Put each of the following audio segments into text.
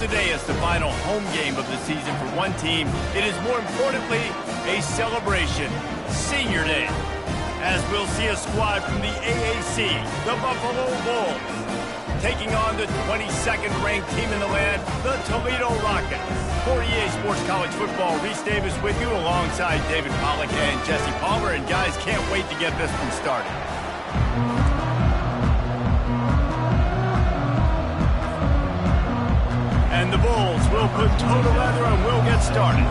Today is the final home game of the season for one team. It is more importantly a celebration, Senior Day, as we'll see a squad from the AAC, the Buffalo Bulls, taking on the 22nd ranked team in the land, the Toledo Rockets. For EA Sports College Football, Reese Davis with you alongside David Pollack and Jesse Palmer, and guys, can't wait to get this one started. And the Bulls will put toe to leather and we'll get started.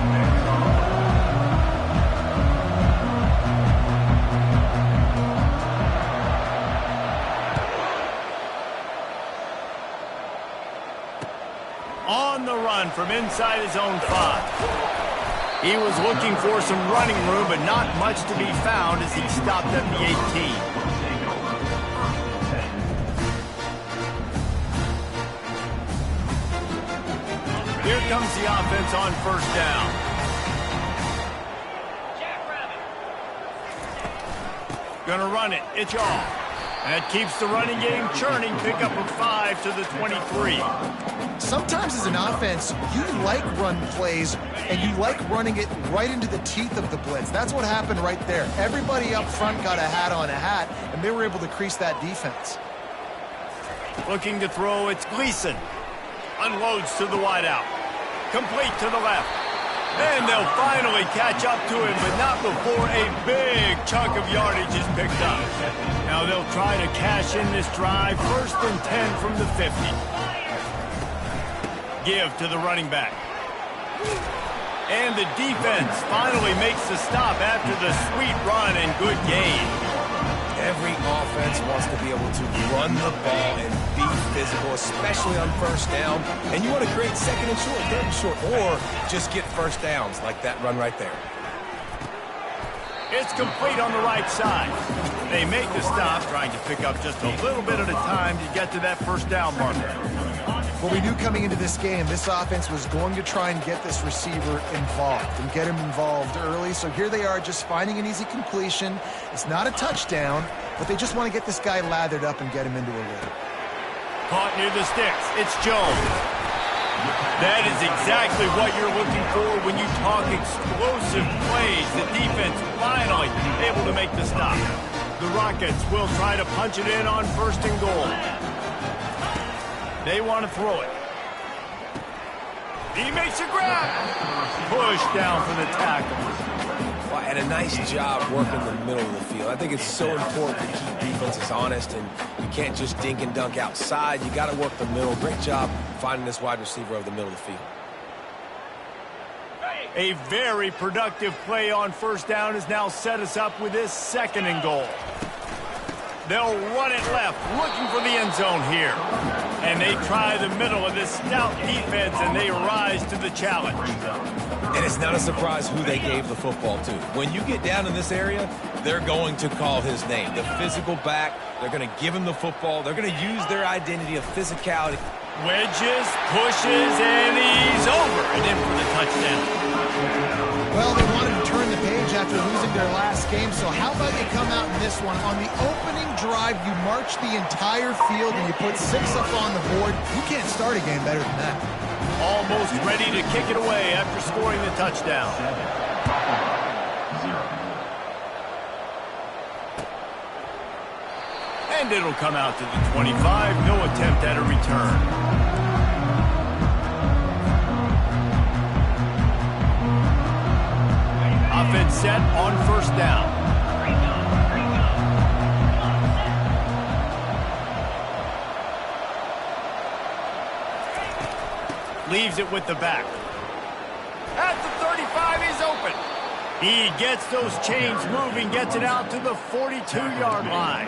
On the run from inside his own 5. He was looking for some running room, but not much to be found as he stopped at the 18. Here comes the offense on first down. Gonna run it. It's off. That keeps the running game churning. Pick up a 5 to the 23. Sometimes as an offense, you like run plays, and you like running it right into the teeth of the blitz. That's what happened right there. Everybody up front got a hat on a hat, and they were able to crease that defense. Looking to throw, it's Gleason. Unloads to the wideout. Complete to the left. And they'll finally catch up to him, but not before a big chunk of yardage is picked up. Now they'll try to cash in this drive. 1st and 10 from the 50. Give to the running back. And the defense finally makes the stop after the sweet run and good gain. Every offense wants to be able to run the ball and be physical, especially on first down. And you want to create 2nd and short, 3rd and short, or just get first downs like that run right there. It's complete on the right side. They make the stop, trying to pick up just a little bit at a time to get to that first down marker. Well, we knew coming into this game, this offense was going to try and get this receiver involved and get him involved early. So here they are just finding an easy completion. It's not a touchdown, but they just want to get this guy lathered up and get him into a rhythm. Caught near the sticks. It's Jones. That is exactly what you're looking for when you talk explosive plays. The defense finally able to make the stop. The Rockets will try to punch it in on 1st and goal. They want to throw it. He makes a grab. Push down for the tackle. Well, and a nice job working the middle of the field. I think it's so important to keep defenses honest, and you can't just dink and dunk outside. You got to work the middle. Great job finding this wide receiver over the middle of the field. A very productive play on 1st down has now set us up with this 2nd and goal. They'll run it left, looking for the end zone here. And they try the middle of this stout defense, and they rise to the challenge. And it's not a surprise who they gave the football to. When you get down in this area, they're going to call his name. The physical back, they're going to give him the football. They're going to use their identity of physicality. Wedges, pushes, and he's over and in for the touchdown. Well, they wanted to turn the page after losing their last game, so how about you come out in this one? On the opening drive, you march the entire field and you put 6 up on the board. You can't start a game better than that. Almost ready to kick it away after scoring the touchdown. And it'll come out to the 25. No attempt at a return. Offense set on 1st down. Leaves it with the back. At the 35, he's open. He gets those chains moving, gets it out to the 42-yard line.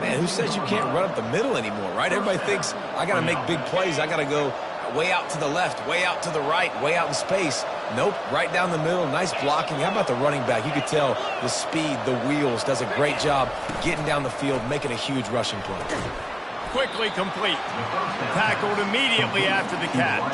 Man, who says you can't run up the middle anymore, right? Everybody thinks, I got to make big plays. I got to go way out to the left, way out to the right, way out in space. Nope, right down the middle, nice blocking. How about the running back? You could tell the speed, the wheels, does a great job getting down the field, making a huge rushing play. Quickly complete. Tackled immediately after the catch.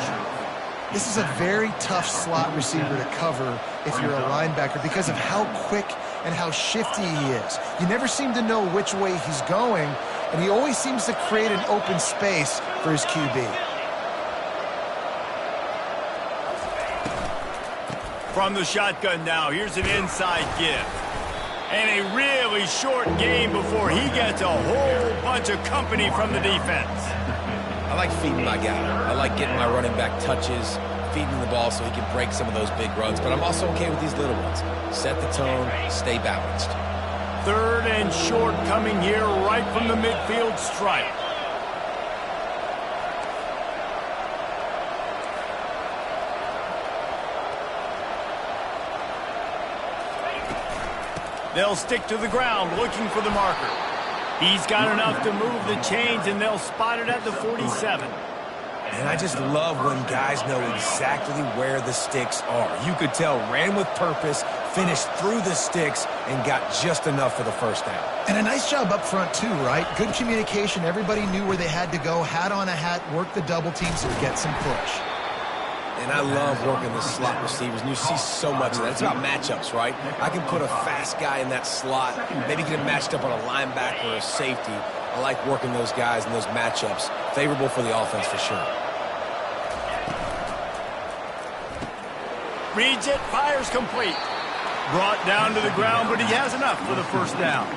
This is a very tough slot receiver to cover if you're a linebacker because of how quick and how shifty he is. You never seem to know which way he's going, and he always seems to create an open space for his QB. From the shotgun now, here's an inside give. And a really short game before he gets a whole bunch of company from the defense. I like feeding my guy. I like getting my running back touches, feeding the ball so he can break some of those big runs. But I'm also okay with these little ones. Set the tone, stay balanced. 3rd and short coming here right from the midfield stripe. They'll stick to the ground looking for the marker. He's got enough to move the chains, and they'll spot it at the 47. And I just love when guys know exactly where the sticks are. You could tell ran with purpose, finished through the sticks, and got just enough for the first down. And a nice job up front, too, right? Good communication. Everybody knew where they had to go. Hat on a hat, work the double team so get some push. And I love working the slot receivers, and you see so much of that. It's about matchups, right? I can put a fast guy in that slot, maybe get him matched up on a linebacker or a safety. I like working those guys in those matchups. Favorable for the offense for sure. Reads it, fires complete. Brought down to the ground, but he has enough for the first down.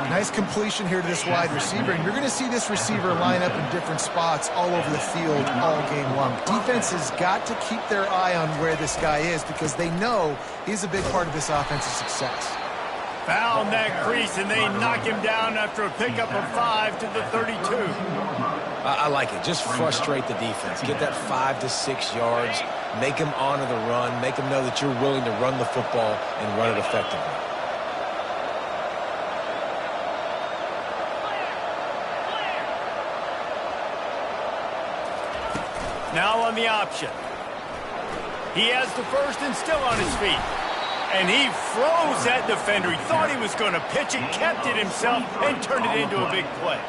Nice completion here to this wide receiver, and you're going to see this receiver line up in different spots all over the field all game long. Defense has got to keep their eye on where this guy is because they know he's a big part of this offense's success. Found that crease, and they knock him down after a pickup of 5 to the 32. I like it. Just frustrate the defense. Get that 5 to 6 yards. Make them honor the run. Make them know that you're willing to run the football and run it effectively. Now on the option. He has the first and still on his feet. And he froze that defender. He thought he was going to pitch it, kept it himself, and turned it into a big play.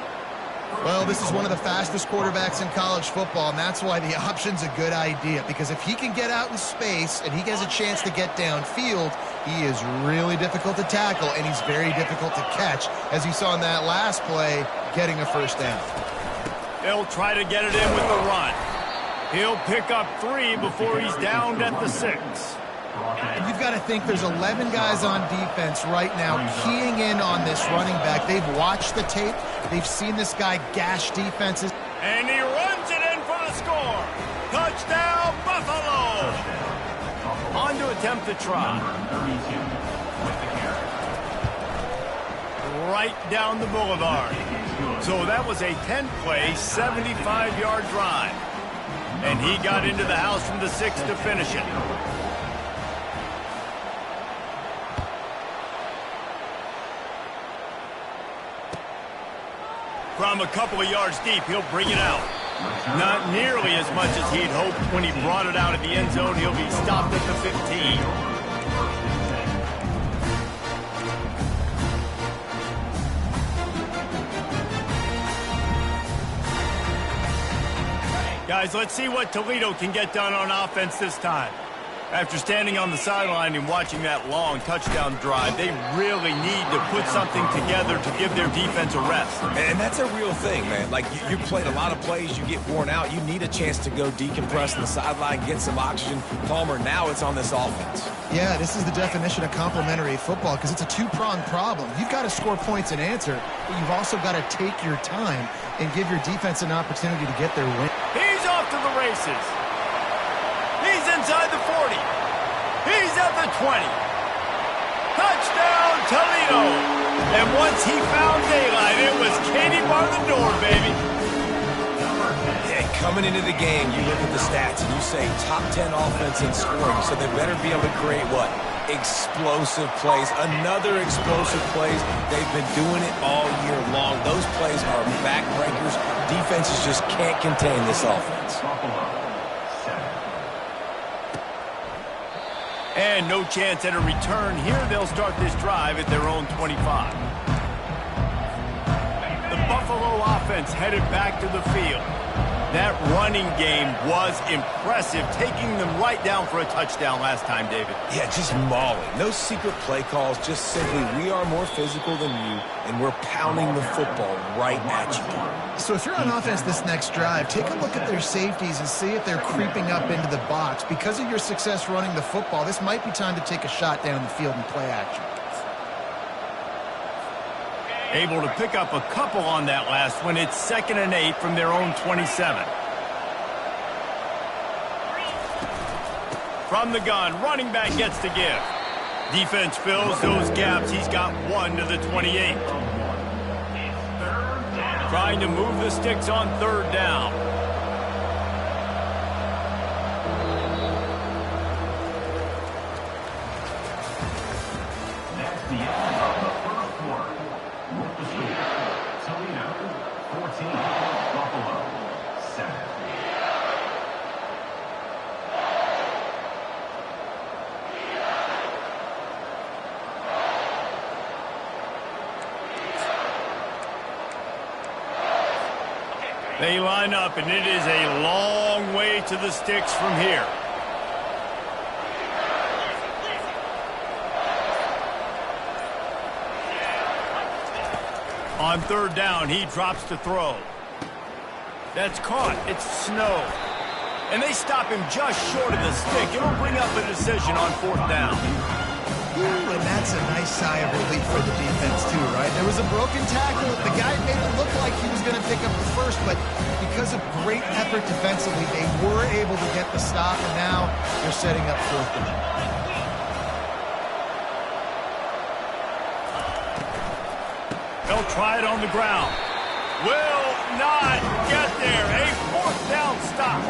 Well, this is one of the fastest quarterbacks in college football, and that's why the option's a good idea. Because if he can get out in space and he has a chance to get downfield, he is really difficult to tackle, and he's very difficult to catch. As you saw in that last play, getting a first down. They'll try to get it in with the run. He'll pick up 3 before he's downed at the 6. And you've got to think there's 11 guys on defense right now keying in on this running back. They've watched the tape. They've seen this guy gash defenses. And he runs it in for the score. Touchdown, Buffalo! On to attempt the try. Right down the boulevard. So that was a 10-play, 75-yard drive. And he got into the house from the 6 to finish it. From a couple of yards deep, he'll bring it out. Not nearly as much as he'd hoped when he brought it out at the end zone. He'll be stopped at the 15. Guys, let's see what Toledo can get done on offense this time. After standing on the sideline and watching that long touchdown drive, they really need to put something together to give their defense a rest. And that's a real thing, man. Like, you played a lot of plays, you get worn out. You need a chance to go decompress on the sideline, get some oxygen. Palmer, now it's on this offense. Yeah, this is the definition of complementary football because it's a two-pronged problem. You've got to score points and answer, but you've also got to take your time and give your defense an opportunity to get their win. He's off to the races. He's inside the 40. He's at the 20. Touchdown, Toledo. And once he found daylight, it was Katie bar the door, baby. Yeah, coming into the game, you look at the stats and you say top 10 offense in scoring, so they better be able to create what? Explosive plays. Another explosive plays. They've been doing it all year long. Those plays are backbreakers. Defenses just can't contain this offense. And no chance at a return here. They'll start this drive at their own 25. The Buffalo offense headed back to the field. That running game was impressive, taking them right down for a touchdown last time, David. Yeah, just mauling. No secret play calls, just simply we are more physical than you, and we're pounding the football right at you. So if you're on offense this next drive, take a look at their safeties and see if they're creeping up into the box. Because of your success running the football, this might be time to take a shot down the field and play action. Able to pick up a couple on that last one. It's 2nd and 8 from their own 27. From the gun, running back gets to give. Defense fills those gaps. He's got 1 to the 28. Trying to move the sticks on 3rd down. That's the end of the first quarter. With the score, Toledo 14, Buffalo 7. They line up, and it is a long way to the sticks from here. On 3rd down, he drops to throw. That's caught. It's snow. And they stop him just short of the stick. It'll bring up a decision on 4th down. Ooh, and that's a nice sigh of relief for the defense too, right? There was a broken tackle. The guy made it look like he was going to pick up the first, but because of great effort defensively, they were able to get the stop, and now they're setting up 4th down. They'll try it on the ground. Will not get there. A 4th down stop.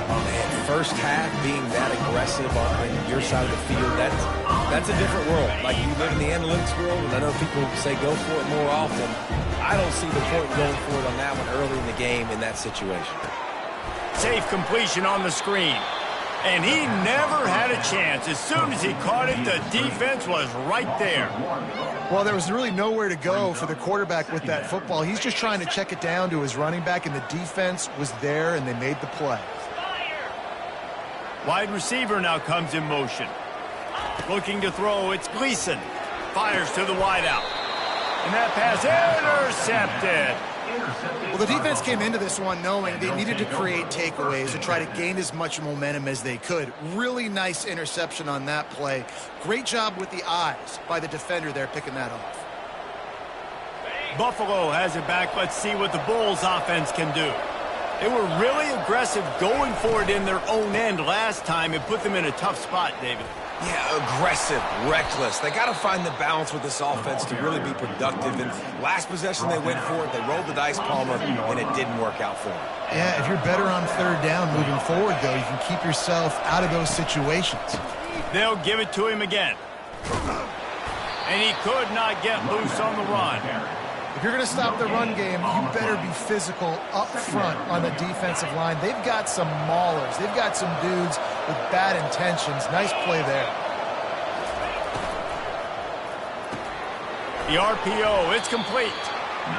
Man, first half being that aggressive on your side of the field, that's a different world. Like, you live in the analytics world, and I know people say go for it more often. I don't see the point going for it on that one early in the game in that situation. Safe completion on the screen. And he never had a chance. As soon as he caught it, the defense was right there. Well, there was really nowhere to go for the quarterback with that football. He's just trying to check it down to his running back, and the defense was there, and they made the play. Wide receiver now comes in motion. Looking to throw, it's Gleason. Fires to the wideout. And that pass intercepted. Well, the defense came into this one knowing they needed to create takeaways to try to gain as much momentum as they could. Really nice interception on that play. Great job with the eyes by the defender there picking that off. Buffalo has it back. Let's see what the Bulls offense can do. They were really aggressive going for it in their own end last time and put them in a tough spot, David. Yeah, aggressive, reckless. They got to find the balance with this offense to really be productive. And last possession, they went for it. They rolled the dice, Palmer, and it didn't work out for them. Yeah, if you're better on 3rd down moving forward, though, you can keep yourself out of those situations. They'll give it to him again. And he could not get loose on the run. If you're going to stop the run game, you better be physical up front on the defensive line. They've got some maulers. They've got some dudes with bad intentions. Nice play there. The RPO, it's complete.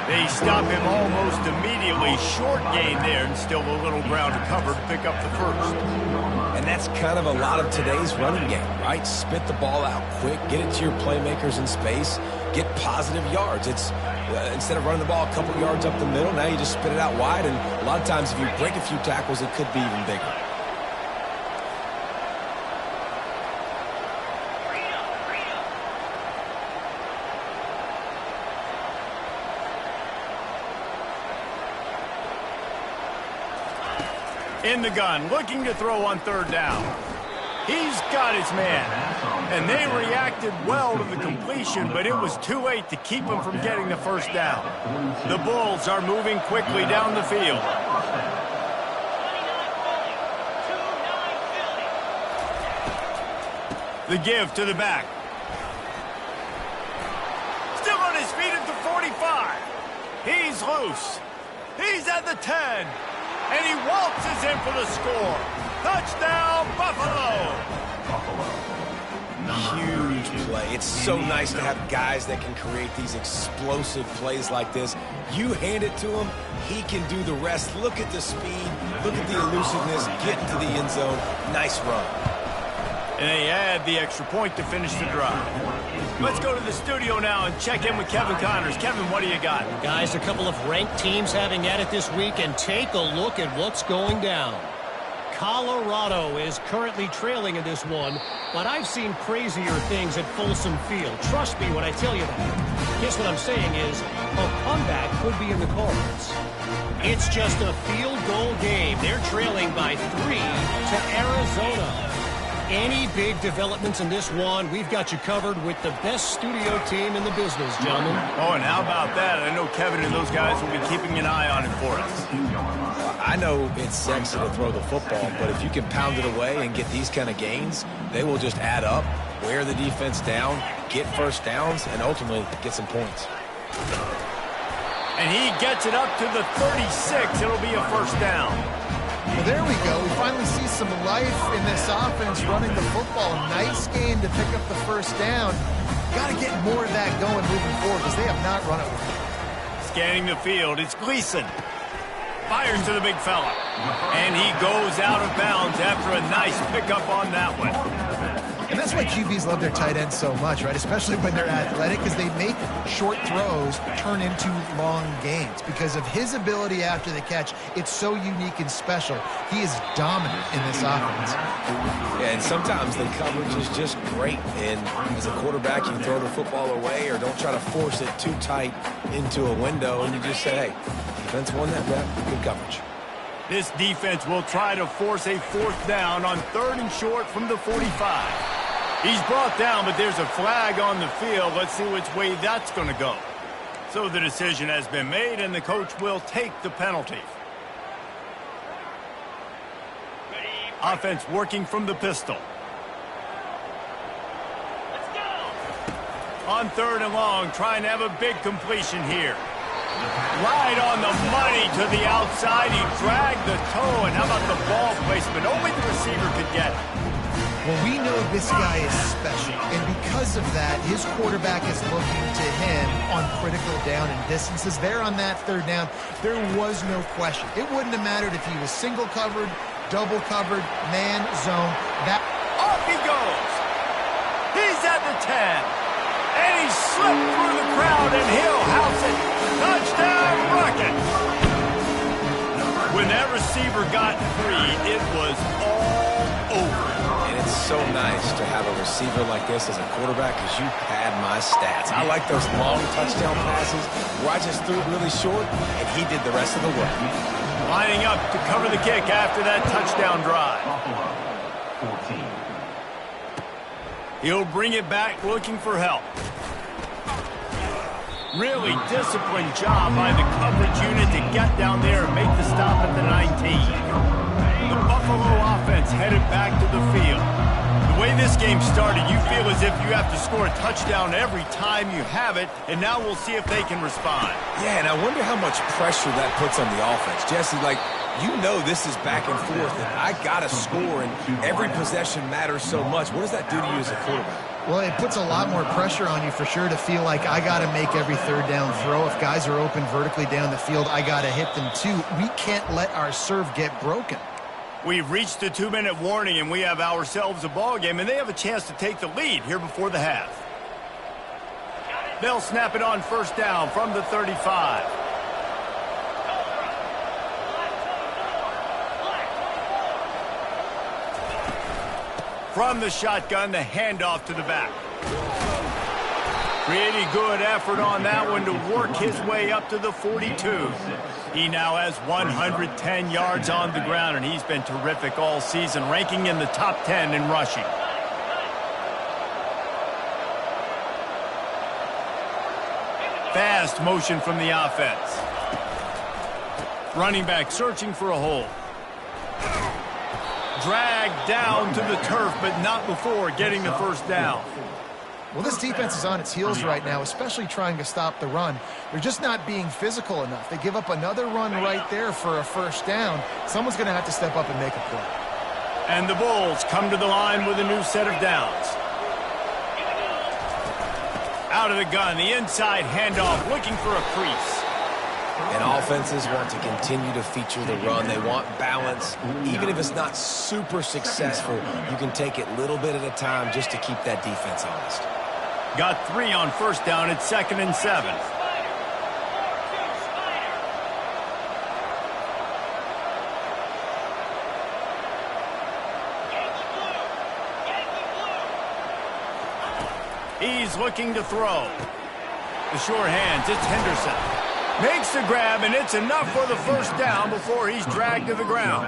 They stop him almost immediately. Short gain there, and still a little ground to cover to pick up the first. And that's kind of a lot of today's running game, right? Spit the ball out quick, get it to your playmakers in space, get positive yards. It's instead of running the ball a couple yards up the middle, now you just spit it out wide, and a lot of times if you break a few tackles, it could be even bigger. In the gun, looking to throw on 3rd down. He's got his man. And they reacted well to the completion, but it was too late to keep him from getting the first down. The Bulls are moving quickly down the field. The give to the back. Still on his feet at the 45. He's loose. He's at the 10. And he waltzes in for the score. Touchdown, Buffalo. huge play. It's so nice to have guys that can create these explosive plays like this. You hand it to him, he can do the rest. Look at the speed, look at the elusiveness, get into the end zone. Nice run. And they add the extra point to finish the drive. Let's go to the studio now and check in with Kevin Connors. Kevin, what do you got? Guys, a couple of ranked teams having at it this week, and take a look at what's going down. Colorado is currently trailing in this one, but I've seen crazier things at Folsom Field. Trust me when I tell you that. Guess what I'm saying is a comeback could be in the cards. It's just a field goal game. They're trailing by 3 to Arizona. Any big developments in this one, we've got you covered with the best studio team in the business, gentlemen. Oh, and how about that? I know Kevin and those guys will be keeping an eye on it for us. I know it's sexy to throw the football, but if you can pound it away and get these kind of gains, they will just add up, wear the defense down, get first downs, and ultimately get some points. And he gets it up to the 36. It'll be a first down. Well, there we go. We finally see some life in this offense running the football. Nice game to pick up the first down. Got to get more of that going moving forward because they have not run it well. Scanning the field, it's Gleason. Fires to the big fella. And he goes out of bounds after a nice pickup on that one. And that's why QBs love their tight ends so much, right? Especially when they're athletic, because they make short throws turn into long gains. Because of his ability after the catch, it's so unique and special. He is dominant in this offense. Yeah, and sometimes the coverage is just great. And as a quarterback, you throw the football away or don't try to force it too tight into a window, and you just say, hey, defense won that rep, good coverage. This defense will try to force a fourth down on 3rd and short from the 45. He's brought down, but there's a flag on the field. Let's see which way that's going to go. So the decision has been made, and the coach will take the penalty. Offense working from the pistol. Let's go. On 3rd and long, trying to have a big completion here. Right on the money to the outside. He dragged the toe, and how about the ball placement? Only the receiver could get it. Well, we know this guy is special, and because of that, his quarterback is looking to him on critical down and distances. There on that 3rd down, there was no question. It wouldn't have mattered if he was single covered, double covered, man, zone. That off he goes. He's at the 10, and he slipped through the crowd, and he'll house it. Touchdown, Rockets! When that receiver got free, it was all over. And it's so nice to have a receiver like this as a quarterback because you pad my stats. I like those long touchdown passes where I just threw it really short and he did the rest of the work. Lining up to cover the kick after that touchdown drive. Buffalo, 14. He'll bring it back looking for help. Really disciplined job by the coverage unit to get down there and make the stop at the 19. The Buffalo offense headed back to the field. The way this game started, you feel as if you have to score a touchdown every time you have it, and now we'll see if they can respond. Yeah, and I wonder how much pressure that puts on the offense. Jesse, like, you know this is back and forth, and I got to score, and every possession matters so much. What does that do to you as a quarterback? Well, it puts a lot more pressure on you for sure to feel like I got to make every 3rd down throw. If guys are open vertically down the field, I got to hit them too. We can't let our serve get broken. We've reached the 2-minute warning, and we have ourselves a ball game, and they have a chance to take the lead here before the half. They'll snap it on 1st down from the 35. From the shotgun, the handoff to the back. Pretty good effort on that one to work his way up to the 42. He now has 110 yards on the ground, and he's been terrific all season, ranking in the top 10 in rushing. Fast motion from the offense. Running back searching for a hole. Dragged down to the turf, but not before getting the 1st down. Well, this defense is on its heels right now, especially trying to stop the run. They're just not being physical enough. They give up another run right there for a 1st down. Someone's going to have to step up and make a play. And the Bulls come to the line with a new set of downs. Out of the gun, the inside handoff, looking for a crease. And offenses want to continue to feature the run. They want balance. Even if it's not super successful, you can take it little bit at a time just to keep that defense honest. Got 3 on first down. It's 2nd and 7. He's looking to throw. The short hands, it's Henderson. Makes the grab, and it's enough for the first down before he's dragged to the ground.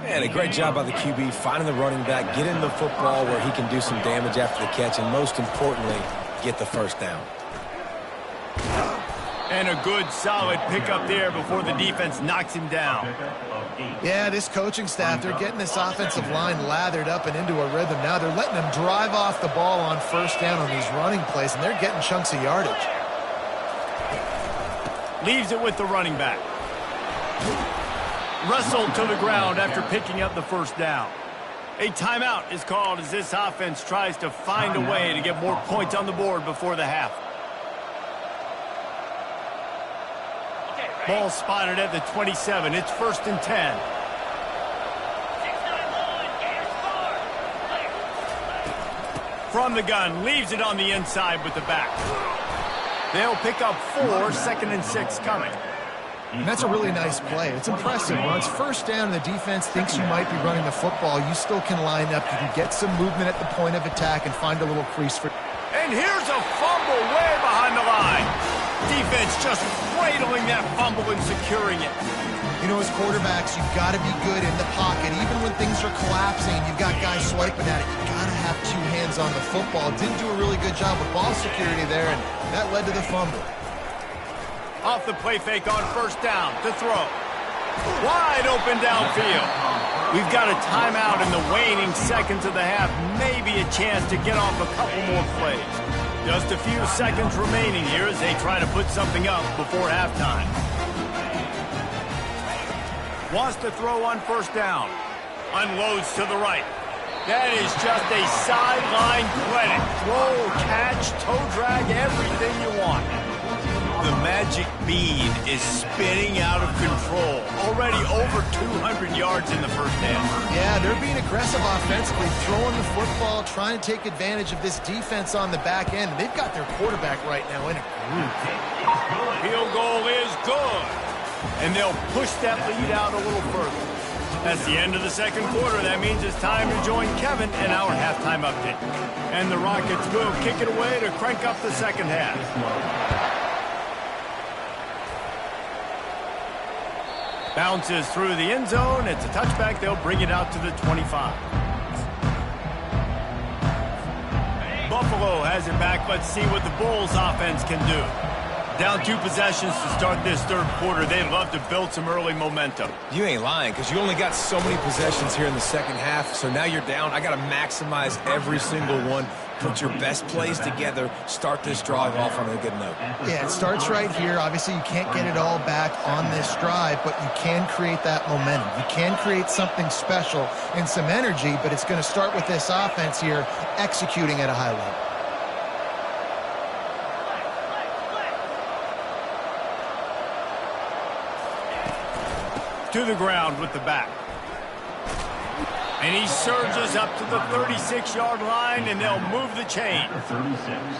Man, a great job by the QB finding the running back, getting the football where he can do some damage after the catch, and most importantly, get the first down. And a good, solid pickup there before the defense knocks him down. Yeah, this coaching staff, they're getting this offensive line lathered up and into a rhythm. Now they're letting them drive off the ball on first down on these running plays, and they're getting chunks of yardage. Leaves it with the running back. Wrestled to the ground after picking up the first down. A timeout is called as this offense tries to find a way to get more points on the board before the half. Ball spotted at the 27. It's 1st and 10. From the gun, leaves it on the inside with the back. They'll pick up 4, 2nd and 6 coming. And that's a really nice play. It's impressive. When it's first down and the defense thinks you might be running the football, you still can line up. You can get some movement at the point of attack and find a little crease for... And here's a fumble way behind the line. Defense just cradling that fumble and securing it. You know, as quarterbacks, you've got to be good in the pocket. Even when things are collapsing and you've got guys swiping at it, you've got to have 2 hands on the football. Didn't do a really good job with ball security there, and that led to the fumble. Off the play fake on first down to throw. Wide open downfield. We've got a timeout in the waning seconds of the half. Maybe a chance to get off a couple more plays. Just a few seconds remaining here as they try to put something up before halftime. Wants to throw on first down. Unloads to the right. That is just a sideline credit. Throw, catch, toe drag, everything you want. The magic bean is spinning out of control. Already over 200 yards in the first half. Yeah, they're being aggressive offensively, throwing the football, trying to take advantage of this defense on the back end. They've got their quarterback right now in a groove. Field goal is good. And they'll push that lead out a little further. That's the end of the second quarter. That means it's time to join Kevin in our halftime update. And the Rockets will kick it away to crank up the second half. Bounces through the end zone. It's a touchback. They'll bring it out to the 25. Buffalo has it back. Let's see what the Bulls offense can do. Down 2 possessions to start this third quarter. They'd love to build some early momentum. You ain't lying, because you only got so many possessions here in the second half, so now you're down. I got to maximize every single one. Put your best plays together. Start this drive off on a good note. Yeah, it starts right here. Obviously, you can't get it all back on this drive, but you can create that momentum. You can create something special and some energy, but it's going to start with this offense here executing at a high level. To the ground with the back. And he surges up to the 36-yard line, and they'll move the chain.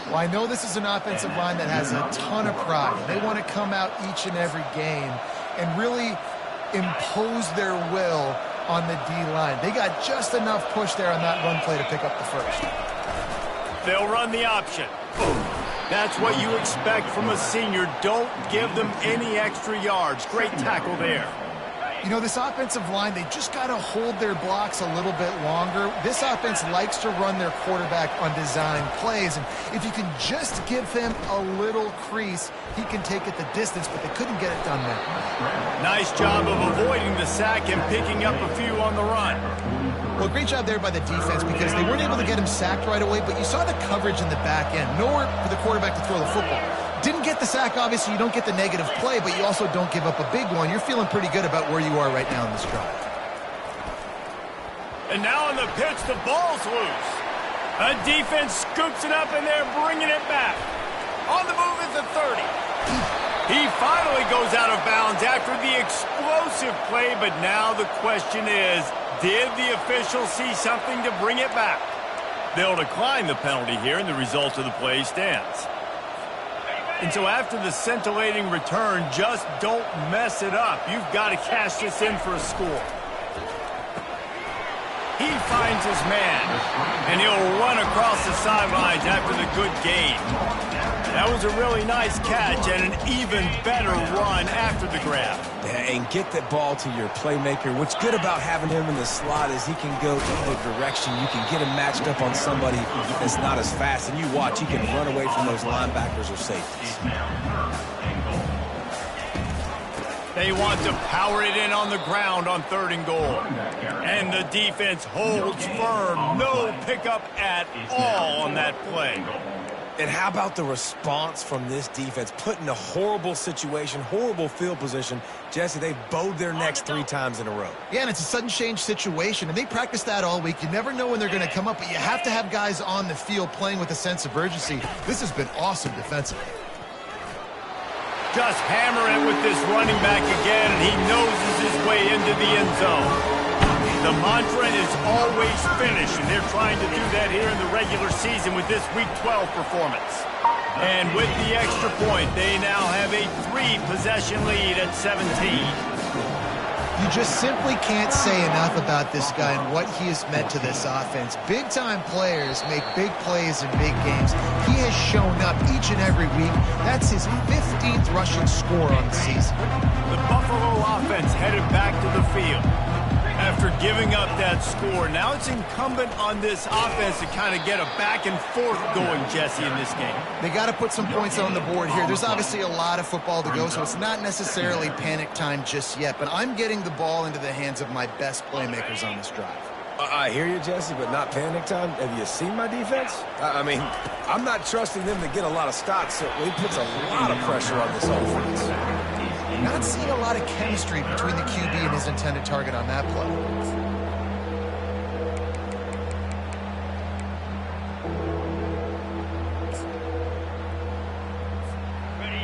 Well, I know this is an offensive line that has a ton of pride. They want to come out each and every game and really impose their will on the D-line. They got just enough push there on that run play to pick up the first. They'll run the option. That's what you expect from a senior. Don't give them any extra yards. Great tackle there. You know, this offensive line, they just got to hold their blocks a little bit longer. This offense likes to run their quarterback on design plays, and if you can just give him a little crease, he can take it the distance, but they couldn't get it done there. Nice job of avoiding the sack and picking up a few on the run. Well, great job there by the defense because they weren't able to get him sacked right away, but you saw the coverage in the back end. Nowhere for the quarterback to throw the football. Didn't get the sack, obviously. You don't get the negative play, but you also don't give up a big one. You're feeling pretty good about where you are right now in this drive. And now on the pitch, the ball's loose. A defense scoops it up, and they're bringing it back. On the move is the 30. He finally goes out of bounds after the explosive play, but now the question is, did the officials see something to bring it back? They'll decline the penalty here, and the result of the play stands. And so after the scintillating return, just don't mess it up. You've got to cash this in for a score. He finds his man, and he'll run across the sidelines after the good gain. That was a really nice catch and an even better run after the grab. Yeah, and get that ball to your playmaker. What's good about having him in the slot is he can go either direction. You can get him matched up on somebody that's not as fast, and you watch, he can run away from those linebackers or safeties. They want to power it in on the ground on 3rd and goal. And the defense holds firm. No pickup at all on that play. And how about the response from this defense? Put in a horrible situation, horrible field position. Jesse, they've bowed their necks 3 times in a row. Yeah, and it's a sudden change situation, and they practice that all week. You never know when they're going to come up, but you have to have guys on the field playing with a sense of urgency. This has been awesome defensively. Just hammer it with this running back again, and he noses his way into the end zone. The mantra is always finish, and they're trying to do that here in the regular season with this Week 12 performance. And with the extra point, they now have a 3-possession lead at 17. You just simply can't say enough about this guy and what he has meant to this offense. Big-time players make big plays in big games. He has shown up each and every week. That's his 15th rushing score on the season. The Buffalo offense headed back to the field. After giving up that score, now it's incumbent on this offense to kind of get a back and forth going, Jesse, in this game. They got to put some points on the board here. There's obviously a lot of football to go, so it's not necessarily panic time just yet, but I'm getting the ball into the hands of my best playmakers on this drive. I hear you, Jesse, but not panic time. Have you seen my defense? I mean, I'm not trusting them to get a lot of stops, so he puts a lot of pressure on this offense. Not seeing a lot of chemistry between the QB and his intended target on that play.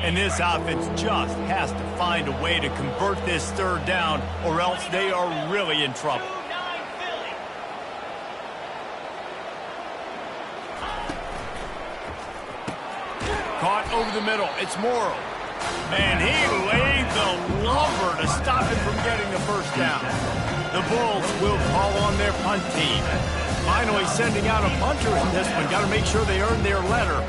And this offense just has to find a way to convert this 3rd down, or else they are really in trouble. Caught over the middle. It's Morrow. And he laid the lumber to stop him from getting the 1st down. The Bulls will call on their punt team. Finally sending out a punter in this one. Got to make sure they earn their letter.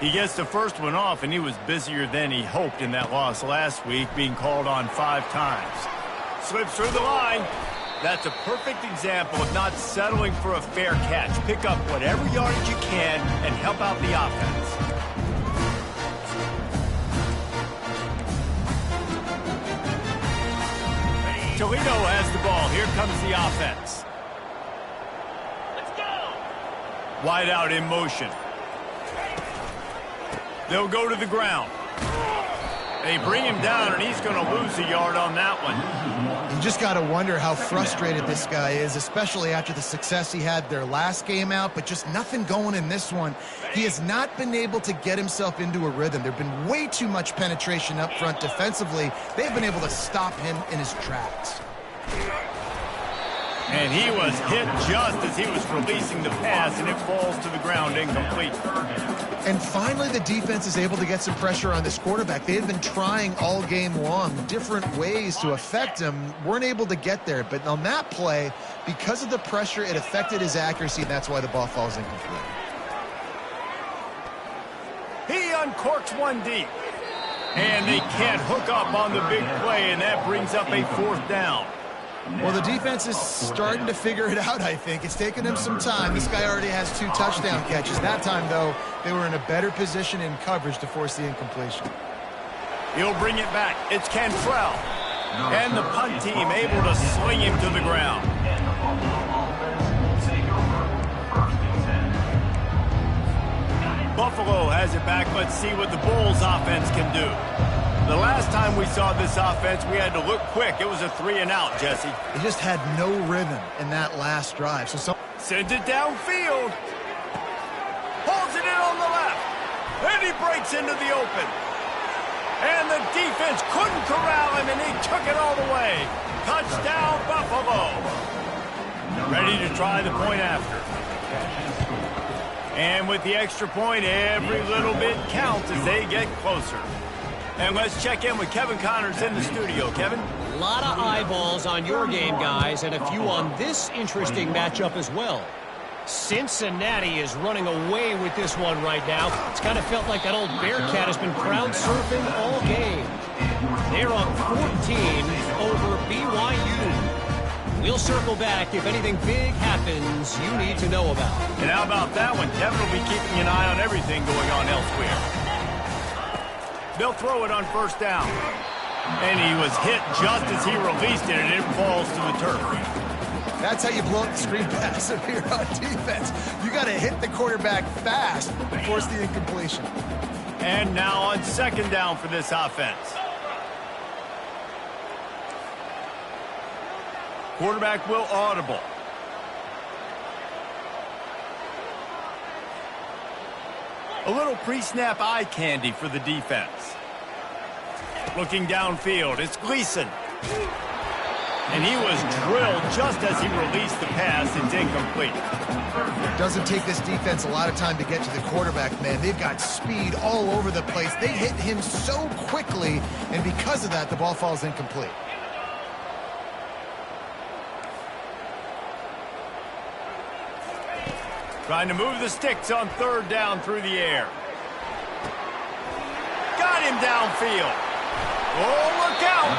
He gets the first one off, and he was busier than he hoped in that loss last week, being called on 5 times. Slips through the line. That's a perfect example of not settling for a fair catch. Pick up whatever yardage you can and help out the offense. Toledo has the ball. Here comes the offense. Let's go. Wide out in motion. They'll go to the ground. They bring him down, and he's going to lose a yard on that one. You just got to wonder how frustrated this guy is, especially after the success he had their last game out, but just nothing going in this one. He has not been able to get himself into a rhythm. There have been way too much penetration up front defensively. They've been able to stop him in his tracks. And he was hit just as he was releasing the pass, and it falls to the ground incomplete. And finally, the defense is able to get some pressure on this quarterback. They had been trying all game long different ways to affect him, weren't able to get there. But on that play, because of the pressure, it affected his accuracy, and that's why the ball falls incomplete. He uncorks one deep. And they can't hook up on the big play, and that brings up a 4th down. Well, the defense is starting to figure it out, I think. It's taken them some time. This guy already has 2 touchdown catches. That time, though, they were in a better position in coverage to force the incompletion. He'll bring it back. It's Cantrell. And the punt team able to sling him to the ground. Buffalo has it back. Let's see what the Bulls offense can do. The last time we saw this offense, we had to look quick. It was a 3-and-out, Jesse. He just had no rhythm in that last drive. Sends it downfield. Pulls it in on the left. And he breaks into the open. And the defense couldn't corral him, and he took it all the way. Touchdown, Buffalo. Ready to try the point after. And with the extra point, every little bit counts as they get closer. And let's check in with Kevin Connors in the studio. Kevin? A lot of eyeballs on your game, guys, and a few on this interesting matchup as well. Cincinnati is running away with this one right now. It's kind of felt like that old Bearcat has been crowd surfing all game. They're up 14 over BYU. We'll circle back if anything big happens you need to know about. And how about that one? Kevin will be keeping an eye on everything going on elsewhere. They'll throw it on first down. And he was hit just as he released it, and it falls to the turf. That's how you blow up the screen pass if you're on defense. You got to hit the quarterback fast and force the incompletion. And now on second down for this offense. Quarterback will audible. A little pre-snap eye candy for the defense. Looking downfield, it's Gleason. And he was drilled just as he released the pass. It's incomplete. It doesn't take this defense a lot of time to get to the quarterback, man. They've got speed all over the place. They hit him so quickly, and because of that, the ball falls incomplete. Trying to move the sticks on third down through the air. Got him downfield. Oh, look out.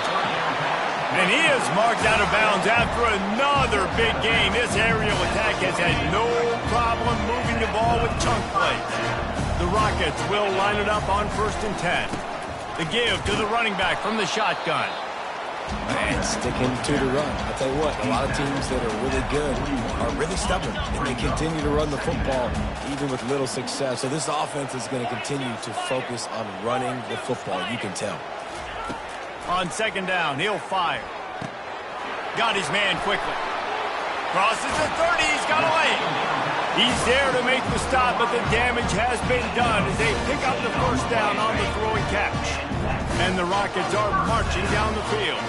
And he is marked out of bounds after another big game. This aerial attack has had no problem moving the ball with chunk plays. The Rockets will line it up on 1st and 10. The give to the running back from the shotgun. Man, sticking to the run. I'll tell you what, a lot of teams that are really good are really stubborn, and they continue to run the football even with little success. So this offense is going to continue to focus on running the football. You can tell. On second down, he'll fire. Got his man quickly. Crosses the 30, he's got a lane. He's there to make the stop, but the damage has been done as they pick up the first down on the throw and catch. And the Rockets are marching down the field.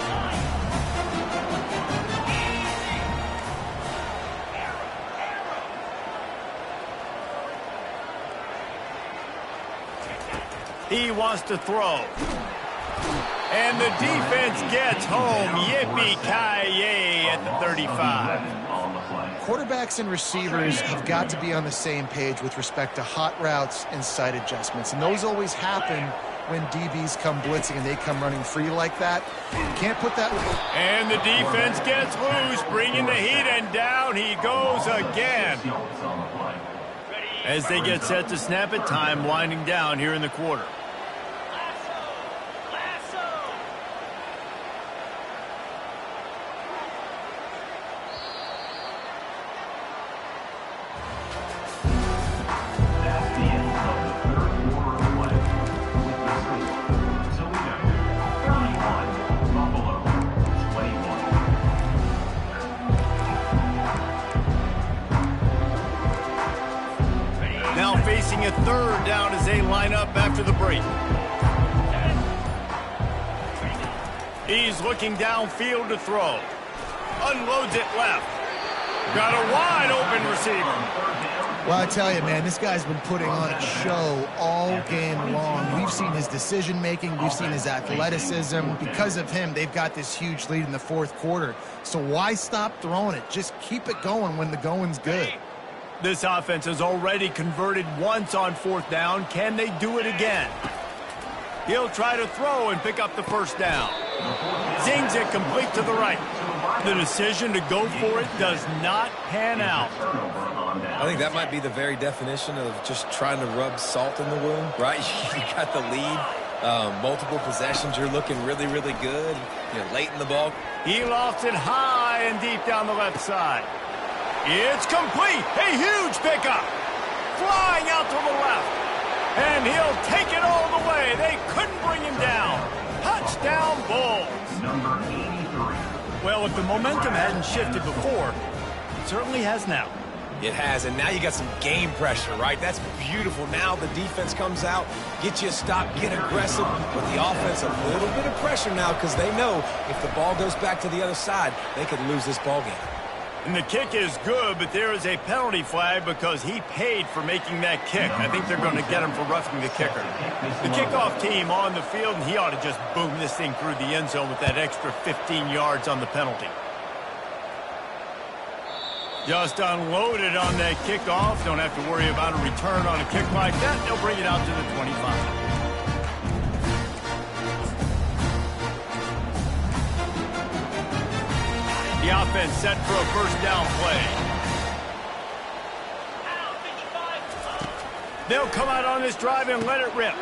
He wants to throw. And the defense gets home. Yippee-ki-yay at the 35. Quarterbacks and receivers have got to be on the same page with respect to hot routes and sight adjustments. And those always happen when DBs come blitzing and they come running free like that. You can't put that... And the defense gets loose, bringing the heat, and down he goes again. As they get set to snap it, time winding down here in the quarter. Facing a third down as they line up after the break. He's looking downfield to throw. Unloads it left. Got a wide open receiver. Well, I tell you, man, this guy's been putting on a show all game long. We've seen his decision-making. We've seen his athleticism. Because of him, they've got this huge lead in the fourth quarter. So why stop throwing it? Just keep it going when the going's good. This offense has already converted once on fourth down. Can they do it again? He'll try to throw and pick up the first down. Zings it complete to the right. The decision to go for it does not pan out. I think that might be the very definition of just trying to rub salt in the wound, right? You got the lead, multiple possessions, you're looking really, really good. You're late in the ball. He lofts it high and deep down the left side. It's complete. A huge pickup. Flying out to the left. And he'll take it all the way. They couldn't bring him down. Touchdown, Bulls. Number 83. Well, if the momentum hadn't shifted before, it certainly has now. It has, and now you got some game pressure, right? That's beautiful. Now the defense comes out, get you a stop, get aggressive, but the offense a little bit of pressure now because they know if the ball goes back to the other side, they could lose this ball game. And the kick is good, but there is a penalty flag because he paid for making that kick. I think they're going to get him for roughing the kicker. The kickoff team on the field, and he ought to just boom this thing through the end zone with that extra 15 yards on the penalty. Just unloaded on that kickoff. Don't have to worry about a return on a kick like that. They'll bring it out to the 25. The offense set for a first down play. They'll come out on this drive and let it rip.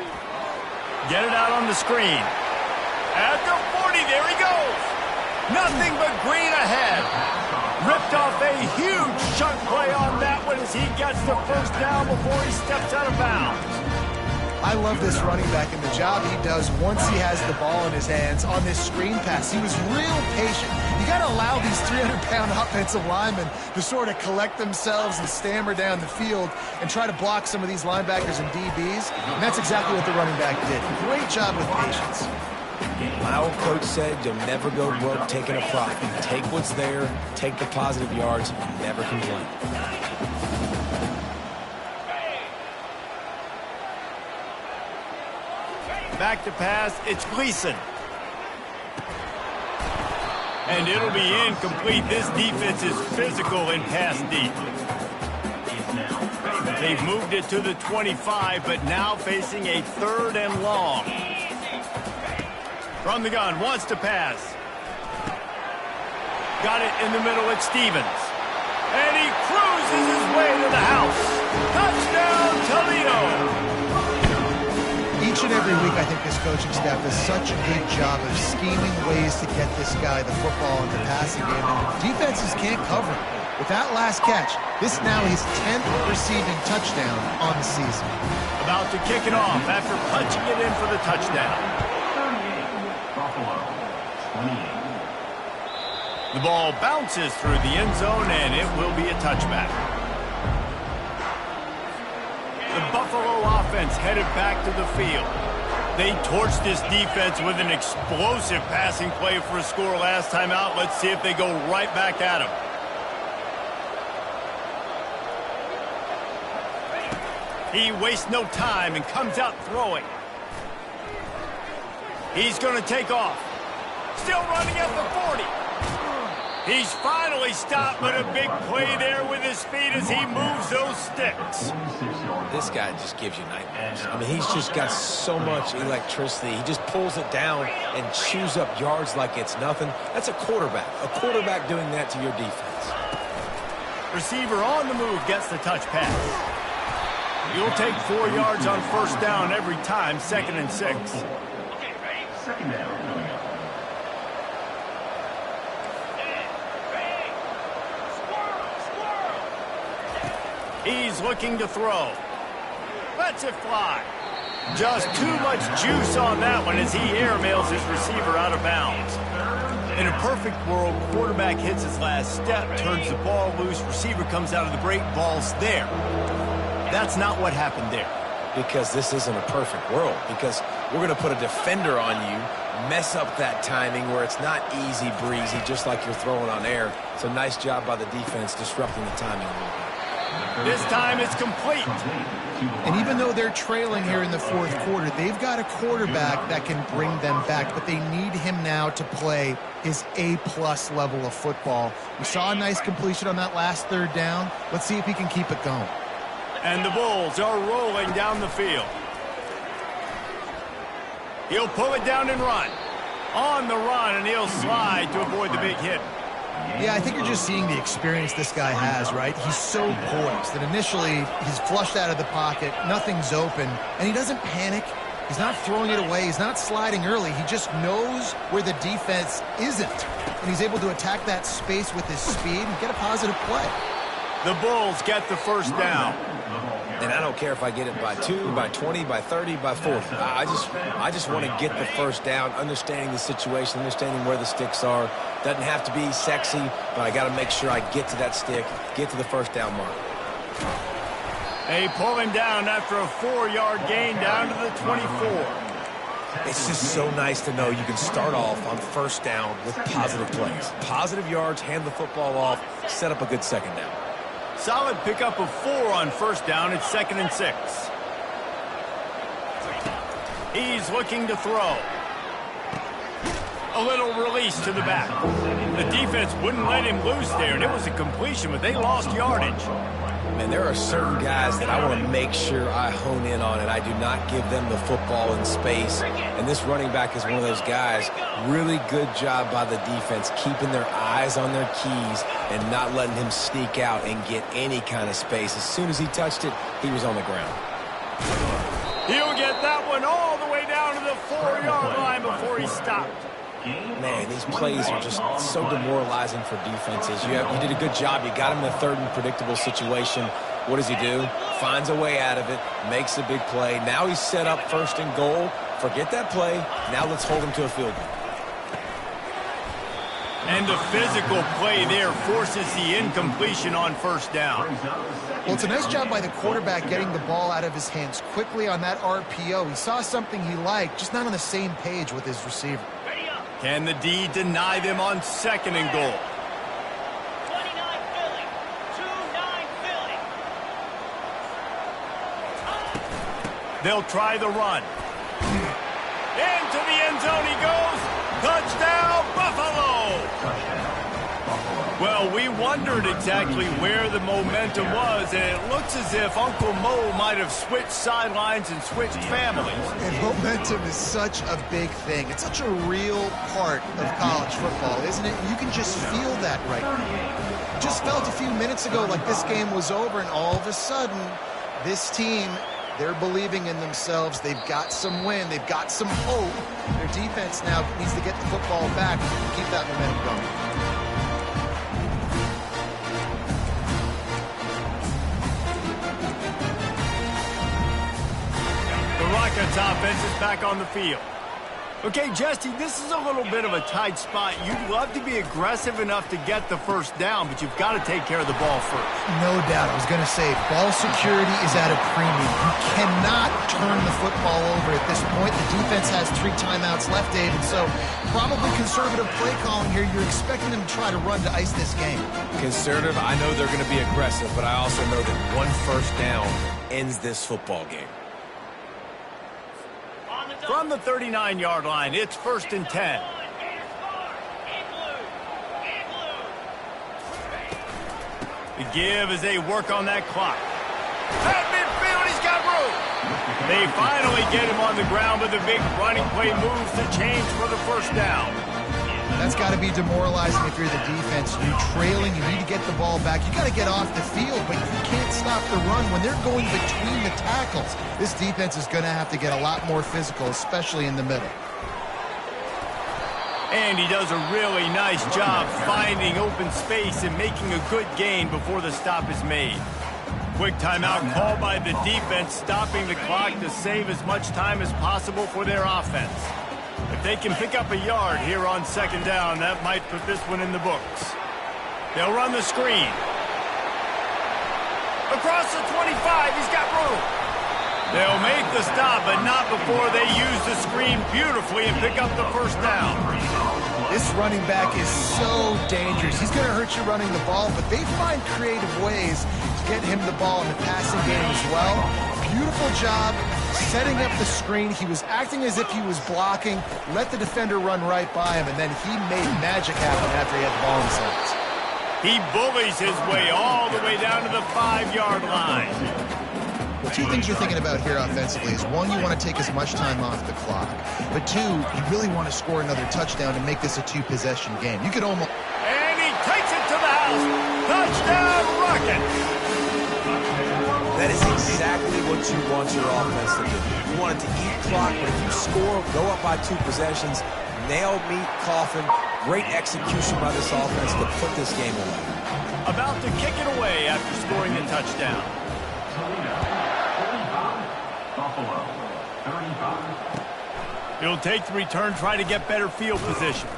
Get it out on the screen. At the 40, there he goes. Nothing but green ahead. Ripped off a huge chunk play on that one as he gets the first down before he steps out of bounds. I love this running back and the job he does once he has the ball in his hands on this screen pass. He was real patient. You got to allow these 300-pound offensive linemen to sort of collect themselves and stammer down the field and try to block some of these linebackers and DBs. And that's exactly what the running back did. Great job with patience. My old coach said you'll never go broke taking a profit. Take what's there, take the positive yards, and never complain. Back to pass, it's Gleason. And it'll be incomplete. This defense is physical in pass deep. They've moved it to the 25, but now facing a 3rd and long. From the gun, wants to pass. Got it in the middle, it's Stevens. And he cruises his way to the house. Touchdown, Toledo! Each and every week, I think this coaching staff does such a good job of scheming ways to get this guy the football in the passing game. And defenses can't cover him. With that last catch, this is now his 10th receiving touchdown on the season. About to kick it off after punching it in for the touchdown. 38, Buffalo, 28. The ball bounces through the end zone, and it will be a touchback. The Buffalo offense headed back to the field. They torched this defense with an explosive passing play for a score last time out. Let's see if they go right back at him. He wastes no time and comes out throwing. He's going to take off. Still running at the 40. He's finally stopped, but a big play there with his feet as he moves those sticks. This guy just gives you nightmares. I mean, he's just got so much electricity. He just pulls it down and chews up yards like it's nothing. That's a quarterback. A quarterback doing that to your defense. Receiver on the move gets the touch pass. You'll take 4 yards on first down every time, 2nd and 6. Okay, ready? Second down coming up. He's looking to throw. Lets it fly. Just too much juice on that one as he airmails his receiver out of bounds. In a perfect world, quarterback hits his last step, turns the ball loose, receiver comes out of the break, ball's there. That's not what happened there. Because this isn't a perfect world. Because we're going to put a defender on you, mess up that timing where it's not easy breezy, just like you're throwing on air. So nice job by the defense disrupting the timing a little bit. This time it's complete. And even though they're trailing here in the 4th quarter, they've got a quarterback that can bring them back, but they need him now to play his A-plus level of football. We saw a nice completion on that last 3rd down. Let's see if he can keep it going. And the Bulls are rolling down the field. He'll pull it down and run. On the run, and he'll slide to avoid the big hit. Yeah, I think you're just seeing the experience this guy has, right? He's so poised that initially he's flushed out of the pocket, nothing's open, and he doesn't panic. He's not throwing it away. He's not sliding early. He just knows where the defense isn't, and he's able to attack that space with his speed and get a positive play. The Bulls get the first down. And I don't care if I get it by 2, by 20, by 30, by 40. I just want to get the first down, understanding the situation, understanding where the sticks are. Doesn't have to be sexy, but I got to make sure I get to that stick, get to the first down mark. They pull him down after a 4-yard gain down to the 24. It's just so nice to know you can start off on first down with positive plays. Positive yards, hand the football off, set up a good second down. Solid pickup of 4 on first down. It's 2nd and 6. He's looking to throw. A little release to the back. The defense wouldn't let him loose there, and it was a completion, but they lost yardage. Man, there are certain guys that I want to make sure I hone in on, and I do not give them the football in space. And this running back is one of those guys. Really good job by the defense, keeping their eyes on their keys and not letting him sneak out and get any kind of space. As soon as he touched it, he was on the ground. He'll get that one all the way down to the 4-yard line before he stopped. Man, these plays are just so demoralizing for defenses. You did a good job. You got him in a third and predictable situation. What does he do? Finds a way out of it, makes a big play. Now he's set up 1st and goal. Forget that play. Now let's hold him to a field goal. And the physical play there forces the incompletion on first down. Well, it's a nice job by the quarterback getting the ball out of his hands quickly on that RPO. He saw something he liked, just not on the same page with his receiver. Can the D deny them on 2nd and goal? 29 Philly. 2-9 Philly. They'll try the run. Into the end zone he goes. Touchdown, Buffalo! Well, we wondered exactly where the momentum was, and it looks as if Uncle Mo might have switched sidelines and switched families. And momentum is such a big thing. It's such a real part of college football, isn't it? You can just feel that right now. Just felt a few minutes ago like this game was over, and all of a sudden, this team, they're believing in themselves. They've got some win. They've got some hope. Their defense now needs to get the football back and keep that momentum going. The Rockets offense is back on the field. Okay, Jesse, this is a little bit of a tight spot. You'd love to be aggressive enough to get the first down, but you've got to take care of the ball first. No doubt. I was going to say, ball security is at a premium. You cannot turn the football over at this point. The defense has 3 timeouts left, David, so probably conservative play calling here. You're expecting them to try to run to ice this game. Conservative, I know they're going to be aggressive, but I also know that one first down ends this football game. From the 39-yard line, it's 1st and 10. The give as they work on that clock. At midfield, he's got room. They finally get him on the ground, but the big running play moves the chains for the first down. That's got to be demoralizing if you're the defense. You're trailing, you need to get the ball back. You got to get off the field, but you can't stop the run. When they're going between the tackles, this defense is going to have to get a lot more physical, especially in the middle. And he does a really nice job finding open space and making a good gain before the stop is made. Quick timeout called by the defense, stopping the clock to save as much time as possible for their offense. If they can pick up a yard here on 2nd down, that might put this one in the books. They'll run the screen. Across the 25, he's got room. They'll make the stop, but not before they use the screen beautifully and pick up the first down. This running back is so dangerous. He's going to hurt you running the ball, but they find creative ways to get him the ball in the passing game as well. Beautiful job setting up the screen. He was acting as if he was blocking, let the defender run right by him, and then he made magic happen after he had the ball in his hands. He bullies his way all the way down to the 5-yard line. Well, 2 things you're thinking about here offensively is, 1, you want to take as much time off the clock, but 2, you really want to score another touchdown and make this a 2-possession game. You could almost... And he miles. Touchdown Rockets. That is exactly what you want your offense to do. You want it to eat clock, but if you score, go up by 2 possessions, nail meat coffin, great execution by this offense to put this game away. About to kick it away after scoring the touchdown. Toledo, 35. Buffalo, 35. He'll take the return, try to get better field position.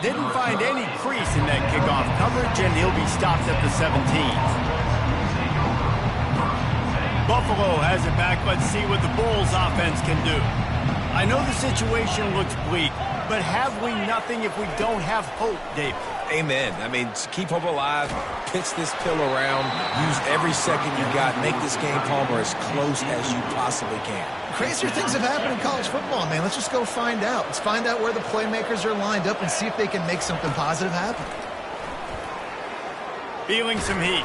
Didn't find any crease in that kickoff coverage, and he'll be stopped at the 17. Buffalo has it back. Let's see what the Bulls offense can do. I know the situation looks bleak, but have we nothing if we don't have hope, David? Amen. I mean, keep hope alive, pitch this pill around, use every second you got, make this game, Palmer, as close as you possibly can. Crazier things have happened in college football, man. Let's just go find out. Let's find out where the playmakers are lined up and see if they can make something positive happen. Feeling some heat.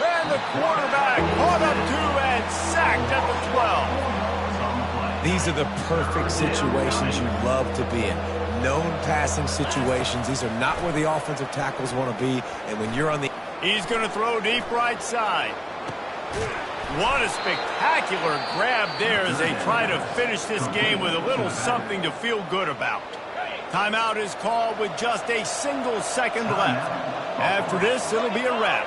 And the quarterback caught up to and sacked at the 12. These are the perfect situations you love to be in. Known passing situations. These are not where the offensive tackles want to be. And when you're on the... He's going to throw deep right side. What a spectacular grab there as they try to finish this game with a little something to feel good about. Timeout is called with just a single second left. After this, it'll be a wrap.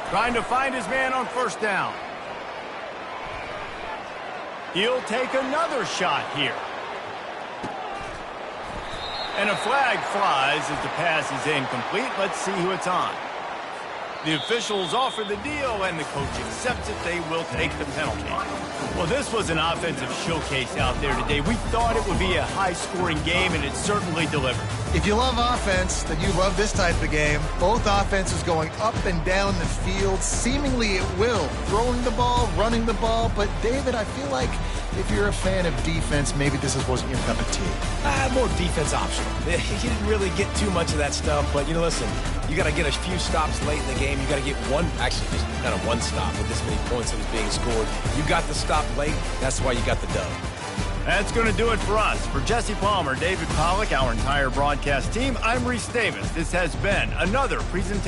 Trying to find his man on first down. He'll take another shot here. And a flag flies as the pass is incomplete. Let's see who it's on. The officials offer the deal, and the coach accepts it. They will take the penalty. Well, this was an offensive showcase out there today. We thought it would be a high-scoring game, and it certainly delivered. If you love offense, then you love this type of game. Both offenses going up and down the field, seemingly at will. Throwing the ball, running the ball. But, David, I feel like if you're a fan of defense, maybe this wasn't your cup of tea. More defense optional. You didn't really get too much of that stuff, but, listen, you got to get a few stops late in the game. You got to get just kind of one stop with this many points that was being scored. You got the stop late. That's why you got the dub. That's going to do it for us. For Jesse Palmer, David Pollack, our entire broadcast team, I'm Reese Davis. This has been another presentation.